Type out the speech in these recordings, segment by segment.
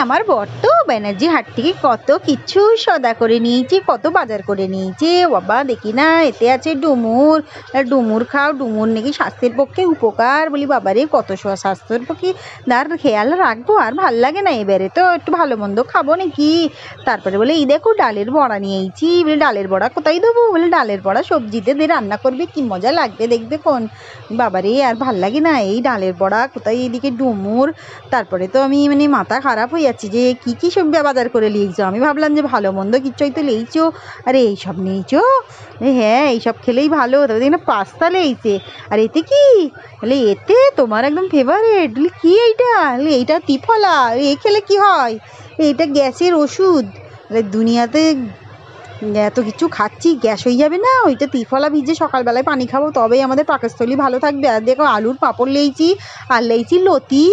আমার বর তো ব্যানার্জি হাট থেকে কত কিছু সদা করে নিয়েছি, কত বাজার করে নিয়েছে। বাবা দেখি না, এতে আছে ডুমুর। ডুমুর খাও, ডুমুর নাকি স্বাস্থ্যের পক্ষে উপকার। বলি বাবারে কত স্বাস্থ্যের পক্ষে তার খেয়াল রাখবো। আর ভাল লাগে না, এবারে তো একটু ভালো মন্দ খাবো নাকি। তারপরে বলে এই দেখো ডালের বড়া নিয়েছি। বলে ডালের বড়া কোথায় দেবো? বলে ডালের বড়া সবজিতে দিয়ে রান্না করবে, কি মজা লাগবে দেখবে কোন। বাবারে আর ভাল লাগে না এই ডালের বড়া কোথায়, এইদিকে ডুমুর। তারপরে তো আমি মানে মাথা খারাপ হয়ে যাচ্ছি যে কি কি সব বাজার করে নিয়েছো। আমি ভাবলাম যে ভালো মন্দ কিছু হয়তো নিয়েছো, আরে এইসব নিয়েছো। হ্যাঁ এইসব খেলেই ভালো। তবে দেখি না পাস্তা নিয়েছে। আর এতে কি? বলে এতে তোমার একদম ফেভারিট। বলি কি এইটা? বলে এইটা ত্রিফলা। এ খেলে কি হয়? এইটা গ্যাসের ওষুধ। দুনিয়াতে এত কিছু খাচ্ছি, গ্যাস হয়ে যাবে না? ওইটা ত্রিফলা ভিজে সকালবেলায় পানি খাবো, তবেই আমাদের পাকস্থলী ভালো থাকবে। আর দেখো আলুর পাঁপড় লেইছি, আর লেইছি লতি।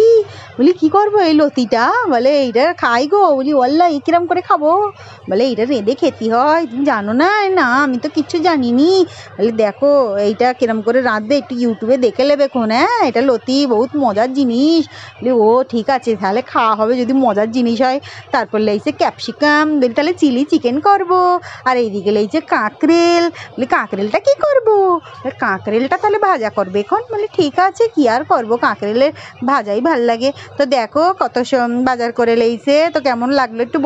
বলি কি করবো এই লতিটা? বলে এইটা খাই গো। বলি ওল্লা এই কিরম করে খাবো? বলে এইটা রেঁধে খেতে হয়, তুমি জানো না? না আমি তো কিচ্ছু জানিনি। বলে দেখো এইটা কিরম করে রাঁধবে একটু ইউটিউবে দেখে নেবে কোন। হ্যাঁ এটা লতি বহুত মজার জিনিস। বলি ও ঠিক আছে তাহলে খাওয়া হবে যদি মজার জিনিস হয়। তারপর লেইছে ক্যাপসিকাম। বলি তাহলে চিলি চিকেন করবো। আর এইদিকে লেগেছে কাঁকরেল। বলি কাঁকরেলটা কি করবো? কাঁকরেলটা তাহলে ভাজা করবে এখন। বলে ঠিক আছে কি আর করবো, কাঁকরেলের ভাজাই ভাল লাগে। তো দেখো কত বাজার করে লেইছে, তো কেমন লাগলো একটু